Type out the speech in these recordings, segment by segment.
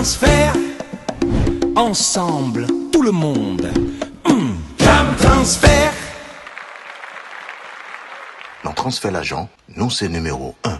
Transfert. Ensemble, tout le monde. Cam Transfert. Dans Transfert l'agent, nous c'est numéro 1.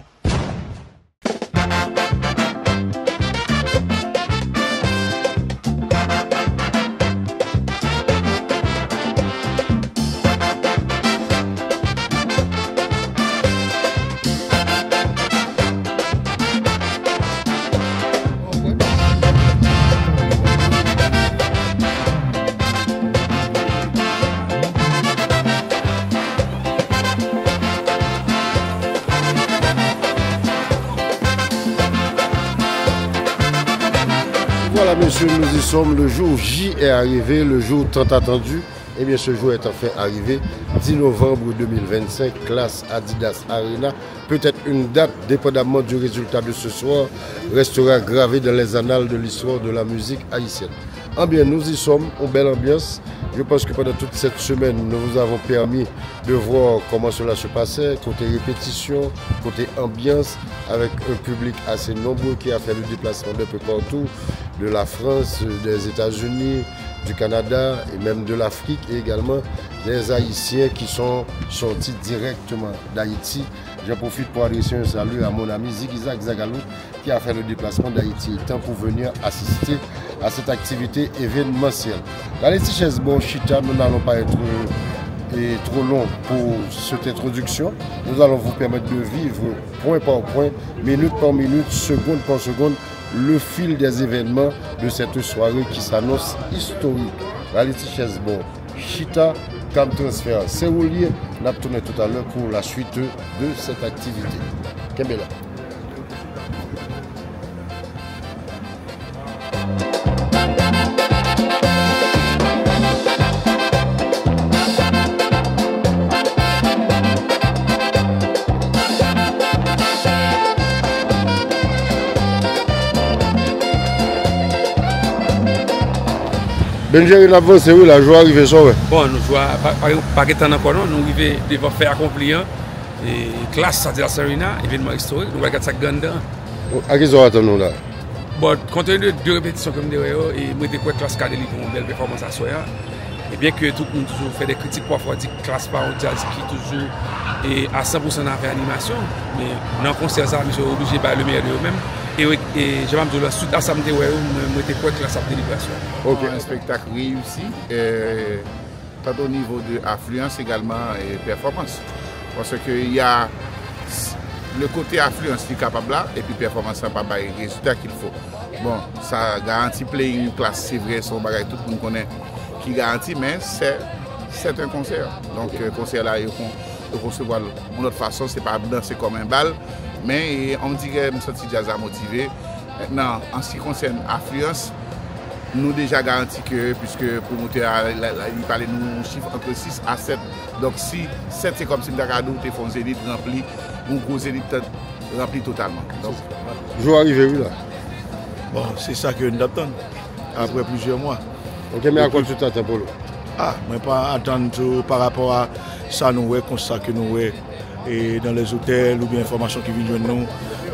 Voilà, messieurs, nous y sommes. Le jour J est arrivé, le jour tant attendu. Eh bien, ce jour est enfin arrivé. 10 novembre 2025, classe Adidas Arena. Peut-être une date, dépendamment du résultat de ce soir, restera gravée dans les annales de l'histoire de la musique haïtienne. Eh bien, nous y sommes, une belle ambiance. Je pense que pendant toute cette semaine, nous vous avons permis de voir comment cela se passait, côté répétition, côté ambiance, avec un public assez nombreux qui a fait le déplacement d'un peu partout, de la France, des États-Unis, du Canada et même de l'Afrique, et également des Haïtiens qui sont sortis directement d'Haïti. J'en profite pour adresser un salut à mon ami Zigizag Zagalou qui a fait le déplacement d'Haïti et temps pour venir assister à cette activité événementielle. Dans les Tichès Bon Chita, nous n'allons pas être trop long pour cette introduction. Nous allons vous permettre de vivre point par point, minute par minute, seconde par seconde, le fil des événements de cette soirée qui s'annonce historique. Dans les Tichès Bon Chita, Cam Transfert, c'est où lié. On a tourné tout à l'heure pour la suite de cette activité. Kembela. Benjeri Navon, c'est où la joie arrivée ça? Bon, nous jouons pas qu'étant encore, nous arrivons devant faire accomplir et classe Adidas Arena, événement historique, nous allons ça ganda. À qui ça attend là? Bon, compte tenu de deux répétitions comme des et moi de quoi classe cadre pour une belle performance à soir. Et bien que tout le monde toujours fait des critiques parfois dit classe par jazz qui toujours est à 100% dans la réanimation, mais dans le concert ça, je suis obligé de faire le meilleur de eux-mêmes. Et je vais me dire, suite à ça, je suis quoi classe à délibération. Ok, un spectacle réussi, tant au niveau de affluence également et performance. Parce qu'il y a le côté affluence qui est capable là, et puis performance n'a pas le résultat qu'il faut. Bon, ça garantit playing classe, c'est vrai, son bagage, tout le monde connaît qui garantit, mais c'est un concert. Donc, le concert là, il faut recevoir de autre façon, c'est pas danser comme un bal. Mais on dirait que nous sommes jazz à motiver. Maintenant, en ce qui concerne l'affluence, nous déjà garantis que, puisque pour monter il parlait nous chiffre entre 6 à 7. Donc si 7 c'est comme si nous avons fait un zénith rempli, un gros zénith rempli totalement. Donc, jour arrivé où là? Bon, c'est ça que nous attendons après plusieurs mois. Ok, mais à quoi tu t'attends pour nous? Ah, mais pas attendre par rapport à ça, nous voyons comme ça que nous voyons. Et dans les hôtels ou bien informations qui viennent de nous,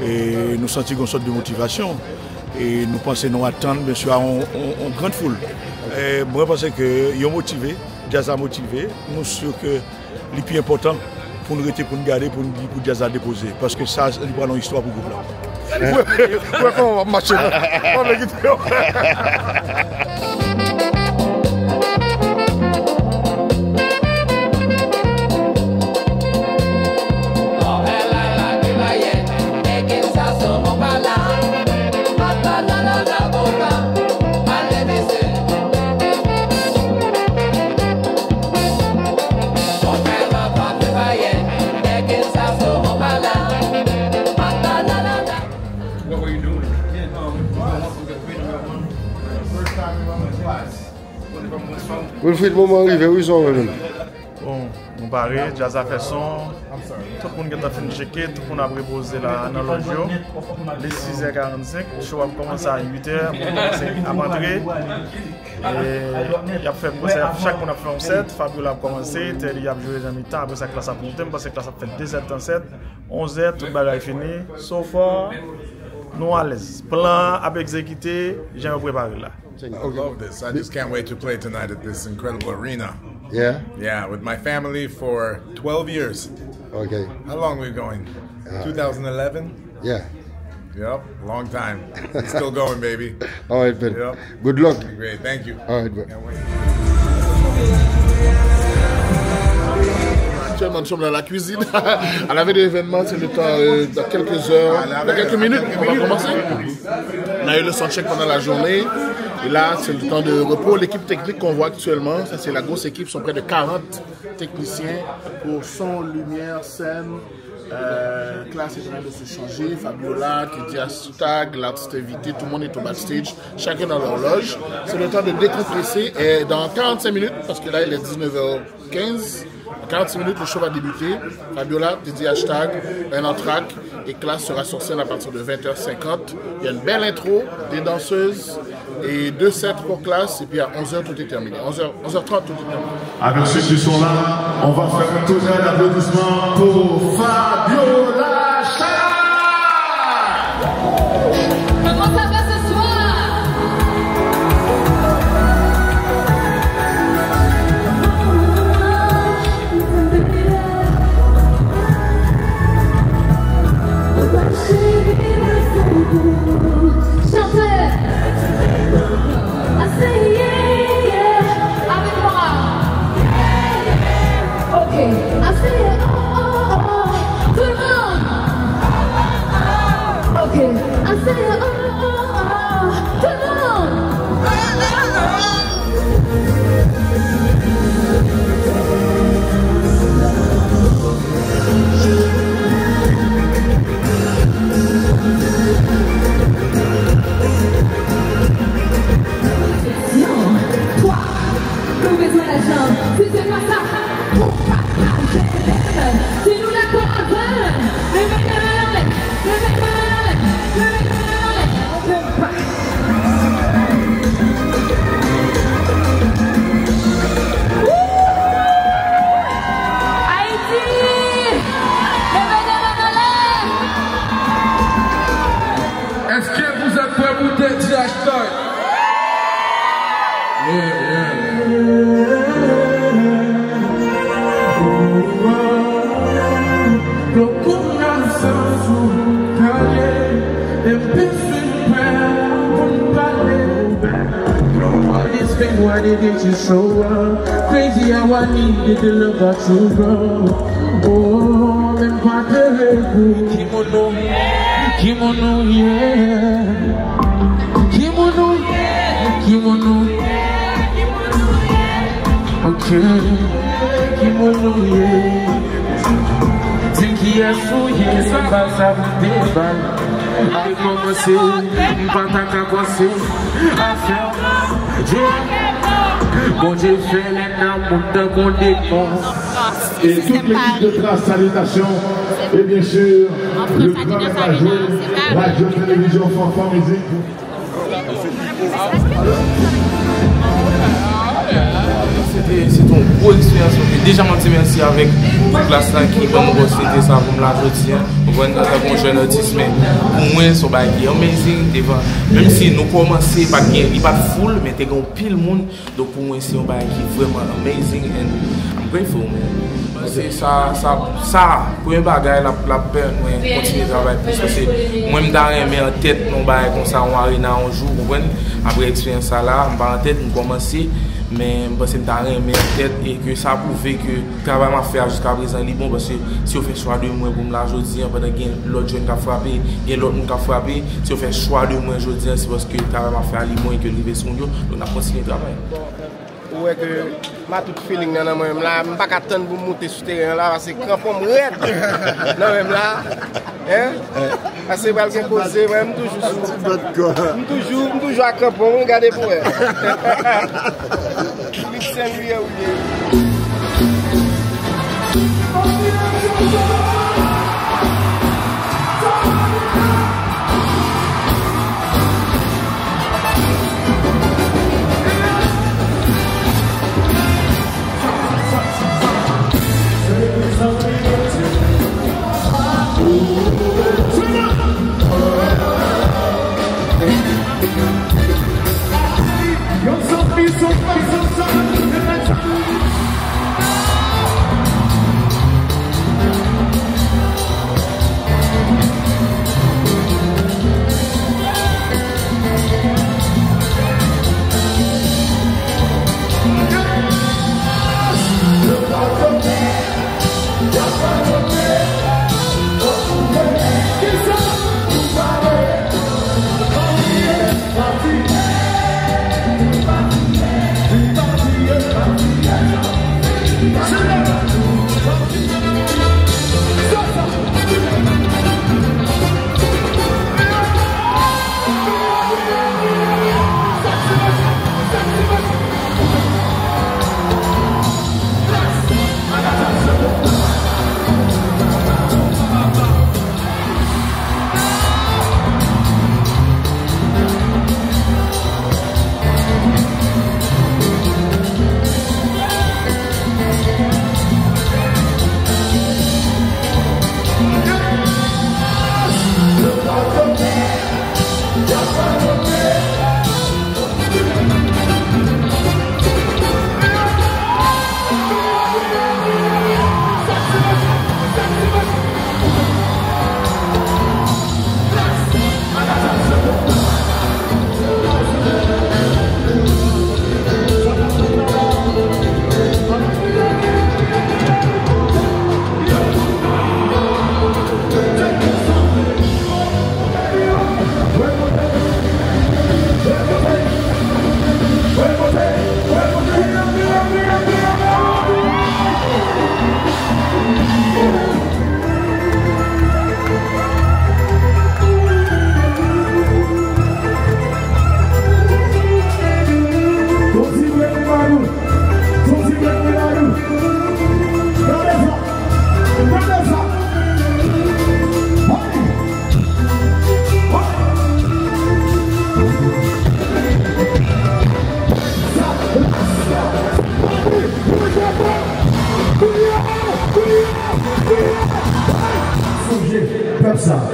et nous sentons une sorte de motivation. Et nous pensons nous attendre, bien sûr, en grande foule. Et moi, je pense que ils ont motivé, Jazz a motivé. Nous sommes que le plus important pour nous rester, pour nous garder, pour nous dire pour Jazz a déposer. Parce que ça, c'est une histoire pour le groupe là. On va marcher là. Wilfried, moment arrivé, où ils sont venus? Bon, nous barré, Jazz a fait son, tout le monde a fait checker, tout le monde a préposé dans l'audio. Les 6h45, le show a commencé à 8h, on a commencé à rentrer. Il a fait chaque monde a fait un set, Fabio a commencé, Terry a joué dans mi-temps, après sa classe a monté, parce que la classe a fait 2h37, 11h, tout le monde est fini. So far, nous à l'aise. Plan à exécuter, j'ai préparé là. I love this. I just can't wait to play tonight at this incredible arena. Yeah? Yeah, with my family for 12 years. Okay. How long were we going? 2011? Yeah. Yep, long time. It's still going, baby. All right, Ben. Yep. Good luck. Great, thank you. All right, Ben. Can't wait. Actuellement, nous sommes dans la cuisine. À la veille de l'événement, c'est le temps dans quelques heures, dans quelques minutes, on va commencer. On a eu le soundcheck pendant la journée. Et là, c'est le temps de repos. L'équipe technique qu'on voit actuellement, ça c'est la grosse équipe, sont près de 40 techniciens pour son, lumière, scène. Classe est en train de se changer. Fabiola, Teddy Astag, l'artiste invité, tout le monde est au backstage, chacun dans leur loge. C'est le temps de décompresser. Et dans 45 minutes, parce que là il est 19h15, dans 46 minutes, le show va débuter. Fabiola, Teddy Hashtag, un entraque et Classe sera sur scène à partir de 20h50. Il y a une belle intro, des danseuses et 2 sets pour Classe. Et puis à 11h, tout est terminé. 11h30, tout est terminé. Avec ceux qui sont là, on va faire un tonnerre d'applaudissements pour Fabiola Hashtag. Comment ça va ce soir? Why did you show up? Crazy how I needed the love that you brought. Oh, même pas de rêve. Kimono, kimono, yeah. Kimono, kimono, okay. Kimono, yeah. Tinky est fouillé, ça va, ça vous déballe. Avec commencer, pas ta capossée, à faire. Bon Dieu fait les nains, qu'on dépense. Et toute l'équipe de Trace, salutations. Et bien sûr, le grand radio, télévision, fanfare, musique. C'est une grosse expérience. Déjà, je merci avec la classe là qui va nous c'était ça pour me la jeter. On va nous jeune artiste, mais pour moi, c'est amazing devant. Même si nous commençons, il n'y a pas de foule, mais il y a pile monde. Donc pour moi, c'est un bail qui est vraiment amazing and I'm grateful, man. C'est ça, pour un bagage, la peine, moi, continuer de travailler plus. Parce que moi, je me en tête, mon bail comme ça, on arena un jour, après l'expérience là, je me en tête, je commence. Mais je pense que je me en tête et que ça a prouvé que le travail m'a fait jusqu'à présent est bon parce que si on fait choix de moi pour me la jeudi, pendant qu'il y a l'autre jeune qui a frappé, il y a l'autre qui a frappé, si on fait choix de moi jeudi, c'est parce que le travail m'a fait bon et que le son yo, donc on a continué le travail. Ouais que ma tout feeling dans moi même là, pas attendre pour monter sur terrain là parce que crampon raide. Non même là, hein? Parce que balken posé même toujours à crampon, regardez pour elle.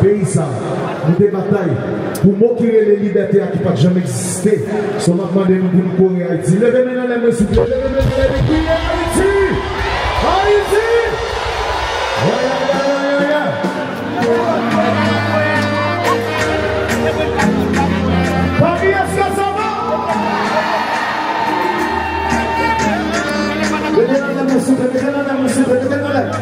Pays ça, nous des batailles pour moquer les libertés qui n'ont jamais existé. Son demandé nous pour nous courir Haïti. Levez maintenant les mains s'il vous plaît. Levez maintenant les mains. Criez Haïti! Haïti! Paris, est-ce que ça va? Levez maintenant les mains s'il vous plaît. Levez maintenant les mains s'il vous plaît. Levez maintenant les mains.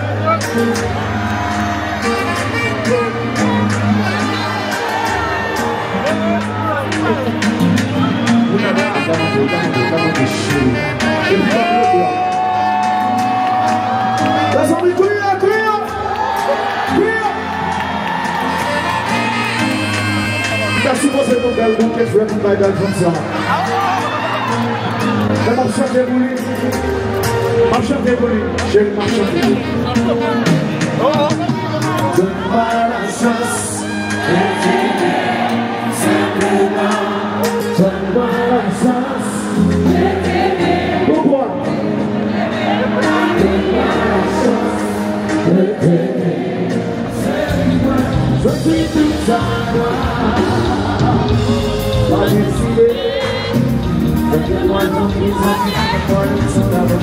Supposé nous belle boucle que je vais vous faire dans le fond ça. Je vais chanter pour lui. Je vais chanter pour lui. Je vais chanter pour lui. Donne-moi la chance. Simplement. Donne-moi la chance. Pourquoi? Donne-moi la chance de t'aimer. Je suis tout à toi. Pas décidé, c'est moi ton fils, c'est moi ton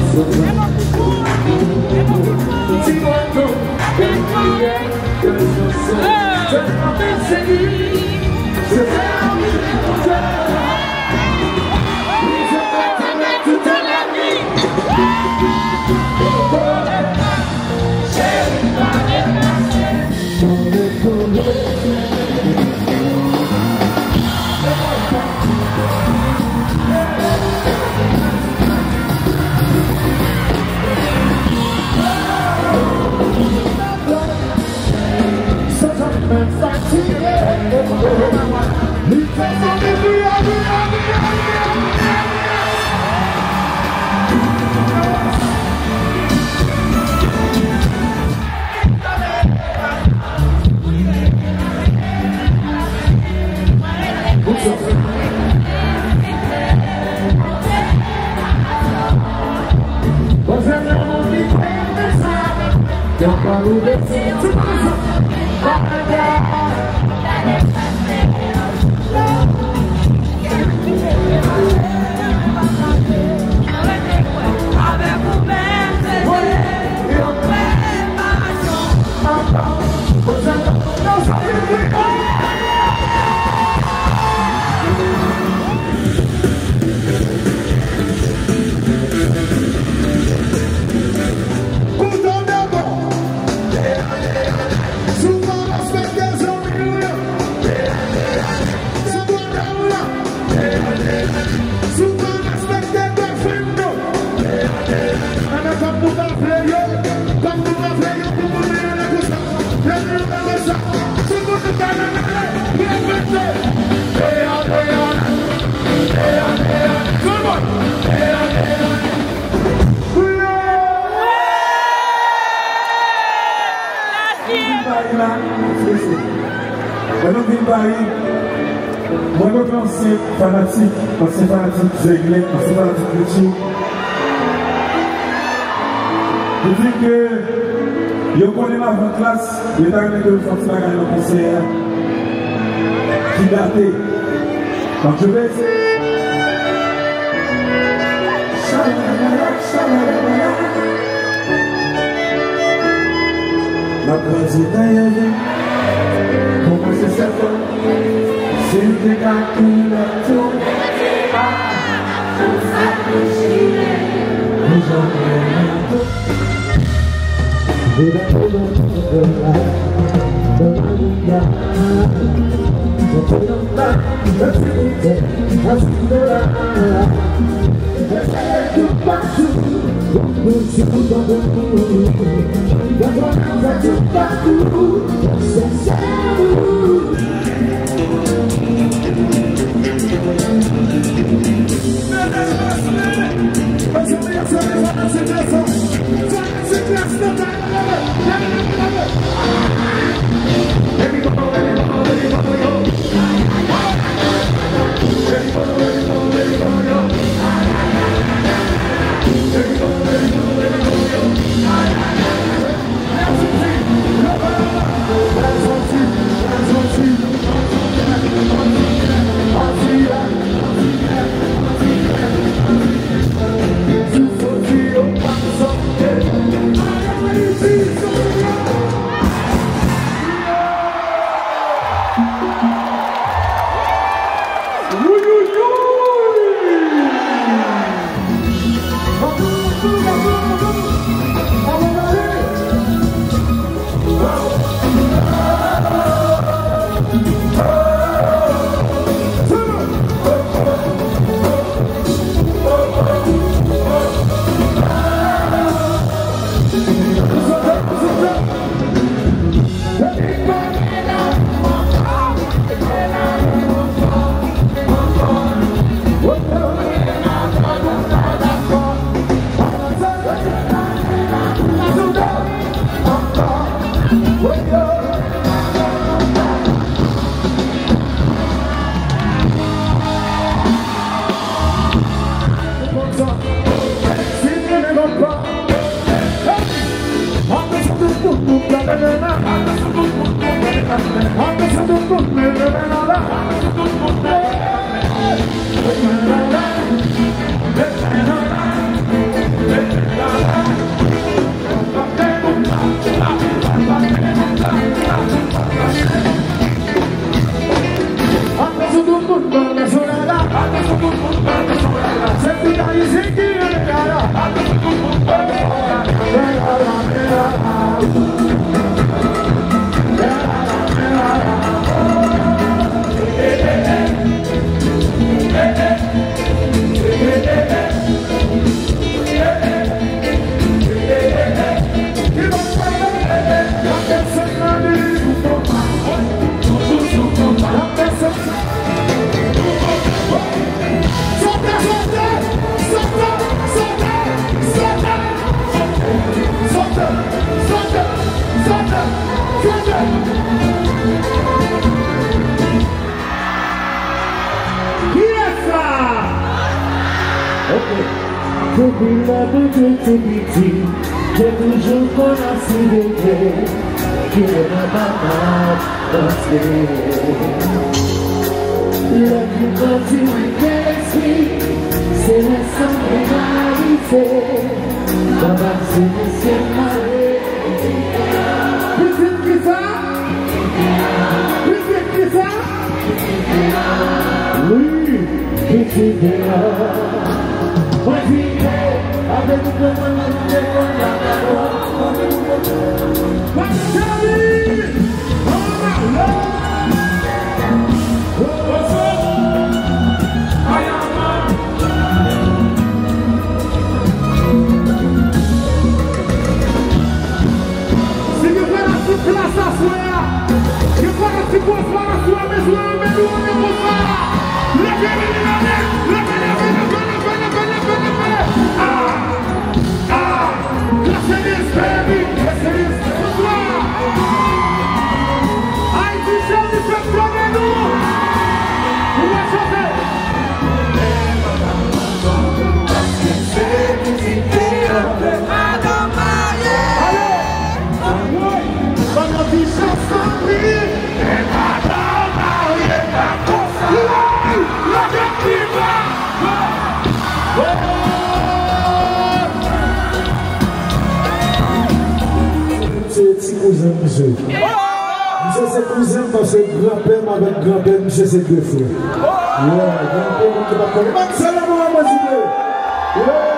si moi ton, que je sais, je m'appelle Céline, je vais en vivre je vais t'aimer toute la vie. Chérie, pas dépassé, dans le collet. Maintenant, il Paris, moi, je suis ancien fanatique Zéglé, ancien fanatique Petit. Je dis que je connais ma grande classe, je suis arrivé de faire un concert qui datait. Donc, je vais essayer. La grande d'ailleurs, comment c'est ça? C'est le gars qui l'a tout. J'ai toujours connu des clés qui ne m'a pas danser. La vie continue d'esprit, c'est le sang d'égalité. Baba, c'est maré. Petite guitare, petite guitare. Oui, petite guitare. Avec le C'est petit cousin, monsieur. Monsieur, c'est cousin parce que grand-père avec grand-père, monsieur, c'est deux frères. Yeah, grand-père, qui va connaître. Maxime, moi, s'il vous plaît. Yeah,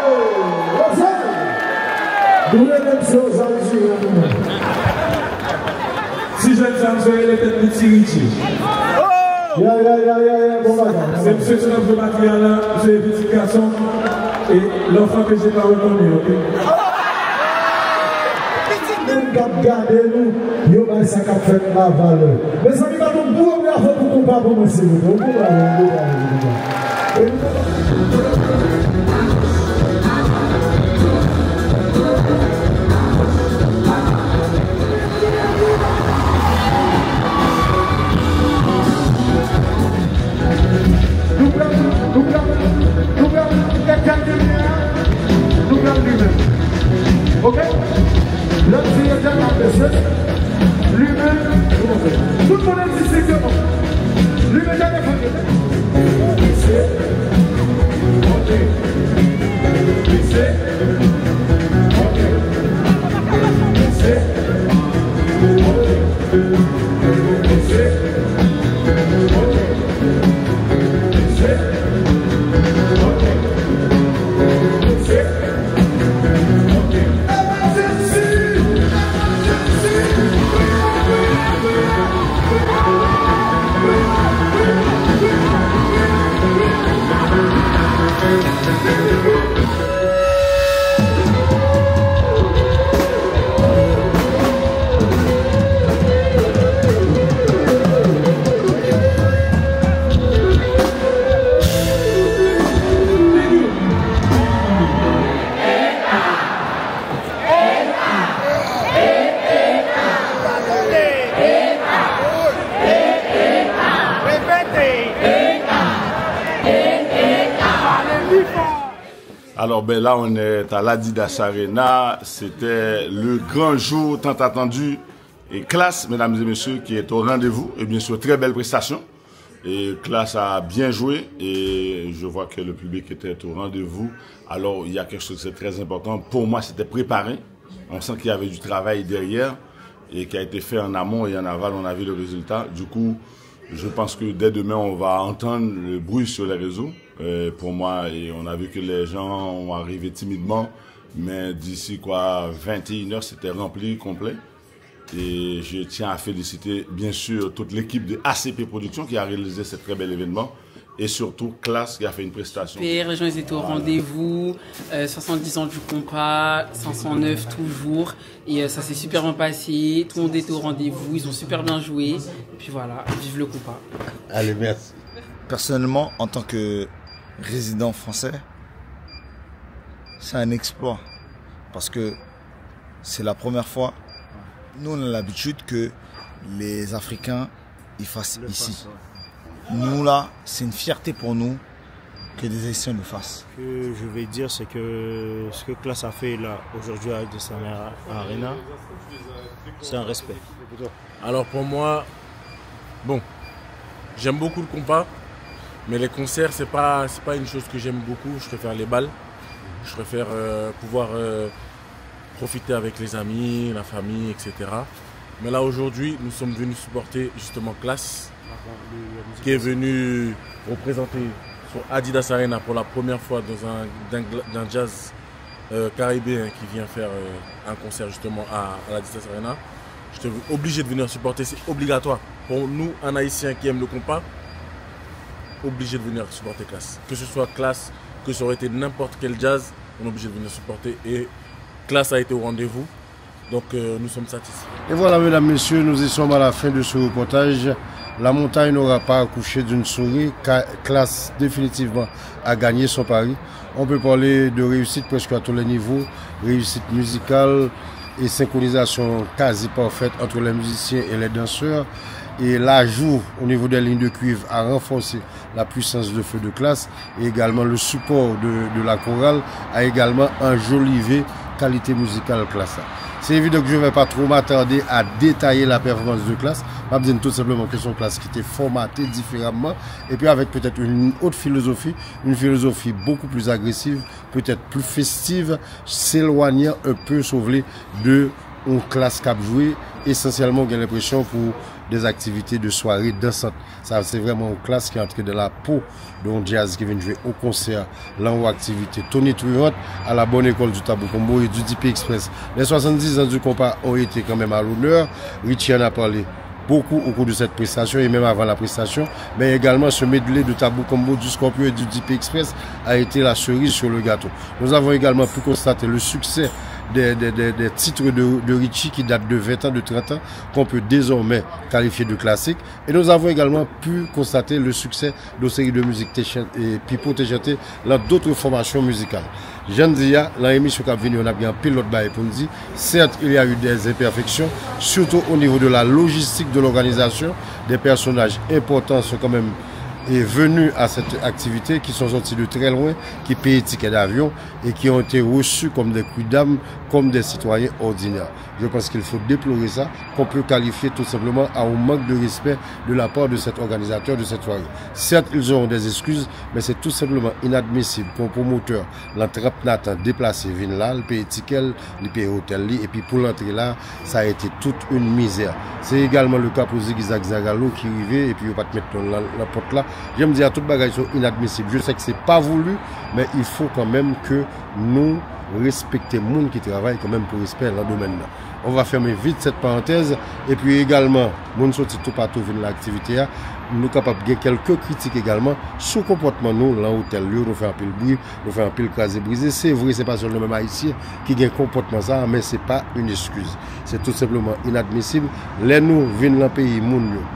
nous même chose à dire. Si je ne sais pas, il était petit Richie. Bon bagage. C'est monsieur qui notre matériel là, monsieur petit garçon. Et l'enfant que je n'ai pas reconnu, ok? Regardez-nous, yo va ça qu'a fait la valeur. Mais ça va nous bourrer avant pour combat pour moi c'est vous. Ok? Là, c'est la personne. Lui-même, tout le monde est distinctement. Lui-même, jamais fait. C'est. Ok. C'est. Ok. C'est. Alors ben là on est à l'Adidas Arena, c'était le grand jour tant attendu et Classe, mesdames et messieurs, qui est au rendez-vous et bien sûr très belle prestation. Et Classe a bien joué et je vois que le public était au rendez-vous. Alors il y a quelque chose de très important, pour moi c'était préparé, on sent qu'il y avait du travail derrière et qui a été fait en amont et en aval, on a vu le résultat. Du coup je pense que dès demain on va entendre le bruit sur les réseaux. Pour moi, et on a vu que les gens ont arrivé timidement, mais d'ici 21h, c'était rempli, complet. Et je tiens à féliciter bien sûr toute l'équipe de ACP Productions qui a réalisé ce très bel événement. Et surtout Classe qui a fait une prestation. Les gens étaient au rendez-vous, 70 ans du compas, 509 toujours. Et ça s'est super bien passé, tout le monde était au rendez-vous, ils ont super bien joué. Et puis voilà, vive le compas. Allez, merci. Personnellement, en tant que résident français, c'est un exploit parce que c'est la première fois. Nous, on a l'habitude que les Africains ils fassent ici. Nous là, c'est une fierté pour nous que des Haïtiens le fassent. Ce que je vais dire, c'est que ce que Classe a fait là aujourd'hui à Adidas Arena, c'est un respect. Alors pour moi, bon, j'aime beaucoup le compas. Mais les concerts, c'est pas une chose que j'aime beaucoup. Je préfère les balles. Je préfère pouvoir profiter avec les amis, la famille, etc. Mais là, aujourd'hui, nous sommes venus supporter justement Classe, qui est venu représenter sur Adidas Arena pour la première fois dans un jazz caribéen qui vient faire un concert justement à l'Adidas Arena. J'étais obligé de venir supporter, c'est obligatoire. Pour nous, un Haïtien qui aime le compas, obligé de venir supporter Classe. Que ce soit Classe, que ça aurait été n'importe quel jazz, on est obligé de venir supporter. Et Classe a été au rendez-vous, donc nous sommes satisfaits. Et voilà, mesdames, messieurs, nous y sommes à la fin de ce reportage. La montagne n'aura pas accouché d'une souris, car Classe définitivement a gagné son pari. On peut parler de réussite presque à tous les niveaux, réussite musicale et synchronisation quasi parfaite entre les musiciens et les danseurs. Et l'ajout au niveau des lignes de cuivre a renforcé la puissance de feu de classe et également le support de la chorale a également enjolivé qualité musicale classe. C'est évident que je ne vais pas trop m'attarder à détailler la performance de classe. Je vais dire tout simplement que son classe qui était formatée différemment et puis avec peut-être une autre philosophie, une philosophie beaucoup plus agressive, peut-être plus festive, s'éloignant un peu sauvé de une classe qui a joué. Essentiellement, j'ai l'impression pour des activités de soirée dansantes. Ça, c'est vraiment une classe qui est entrée dans la peau d'un jazz qui vient jouer au concert, là où activité Tony Truant à la bonne école du Tabou Combo et du DP Express. Les 70 ans du compas ont été quand même à l'honneur. Richie en a parlé beaucoup au cours de cette prestation et même avant la prestation, mais également ce medley de Tabou Combo, du Scorpio et du DP Express a été la cerise sur le gâteau. Nous avons également pu constater le succès des titres de Richie qui datent de 20 ans, de 30 ans, qu'on peut désormais qualifier de classiques. Et nous avons également pu constater le succès de séries de musique et Pipo Téchanté dans d'autres formations musicales. Jean Dia, dans l'émission Cap Vini, on a bien pilote bail pour nous dire, certes, il y a eu des imperfections, surtout au niveau de la logistique de l'organisation. Des personnages importants sont quand même venus à cette activité, qui sont sortis de très loin, qui payent ticket d'avion et qui ont été reçus comme des coups d'âme, comme des citoyens ordinaires. Je pense qu'il faut déplorer ça, qu'on peut qualifier tout simplement à un manque de respect de la part de cet organisateur de cette soirée. Certes, ils auront des excuses, mais c'est tout simplement inadmissible qu'un promoteur, l'entrape Nathan, déplacé, vient là, le paye ticket, le paye hôtel, et puis pour l'entrée là, ça a été toute une misère. C'est également le cas pour Zigzag Zagalo qui arrivait, et puis il ne va pas te mettre dans la porte là. Je me dis à toutes les bagages sont inadmissibles. Je sais que c'est pas voulu, mais il faut quand même que nous respecter les gens qui travaillent quand même pour respect dans le domaine là. On va fermer vite cette parenthèse et puis également, nous sortis tout partout dans l'activité, nous sommes capables de quelques critiques également sur le comportement nous dans l'hôtel, nous faisons un peu de bruit, nous faisons un peu de crasé brisé. C'est vrai, c'est pas seulement le même haïtien qui a un comportement ça, mais c'est pas une excuse. C'est tout simplement inadmissible. Les nous venons dans le pays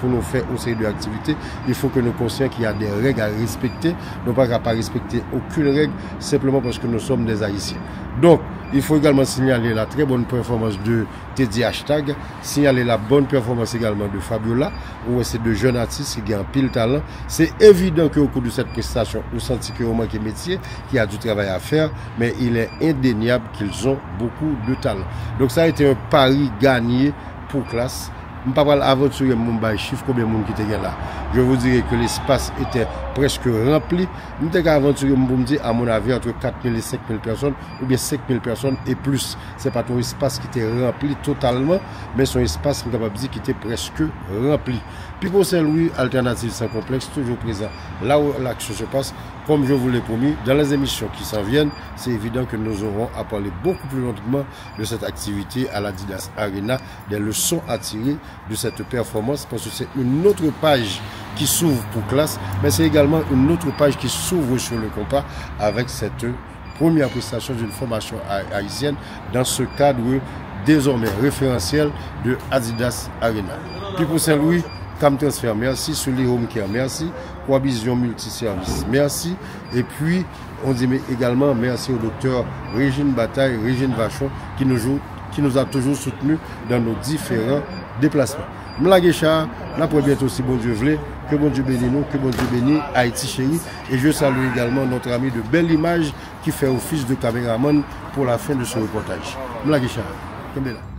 pour nous faire une série d'activités, il faut que nous conscients qu'il y a des règles à respecter. Nous ne pouvons pas respecter aucune règle simplement parce que nous sommes des haïtiens. Donc, il faut également signaler la très bonne performance de Teddy Hashtag, signaler la bonne performance également de Fabiola, où c'est de jeunes artistes qui ont un pile talent. C'est évident qu'au cours de cette prestation, on sentit qu'il y a un manque de métier, qu'il y a du travail à faire, mais il est indéniable qu'ils ont beaucoup de talent. Donc ça a été un pari gagné pour classe. Je ne vais pas aventurer mon chiffre combien de monde qui était là. Je vous dirais que l'espace était presque rempli. Je ne vais pas aventurer mon dire, à mon avis, entre 4 000 et 5 000 personnes, ou bien 5 000 personnes et plus. Ce n'est pas ton espace qui était rempli totalement, mais son espace, je suis capable de dire, qui était presque rempli. Puis pour Saint-Louis, alternative sans complexe, toujours présent. Là où l'action se passe, comme je vous l'ai promis, dans les émissions qui s'en viennent, c'est évident que nous aurons à parler beaucoup plus longuement de cette activité à l'Adidas Arena, des leçons à tirer de cette performance, parce que c'est une autre page qui s'ouvre pour classe, mais c'est également une autre page qui s'ouvre sur le compas avec cette première prestation d'une formation haïtienne dans ce cadre désormais référentiel de Adidas Arena. Puis pour Saint-Louis, Cam Transfer, merci. Sully Home Care, merci. Provision Multiservice, merci. Et puis, on dit également merci au docteur Régine Bataille, Régine Vachon, qui nous a toujours soutenus dans nos différents déplacements. Mlaguecha, la pour bientôt si bon Dieu voulait, que bon Dieu bénisse nous, que bon Dieu bénisse Haïti chérie. Et je salue également notre ami de Belle Image qui fait office de caméraman pour la fin de ce reportage. Mlaguecha, Kembela.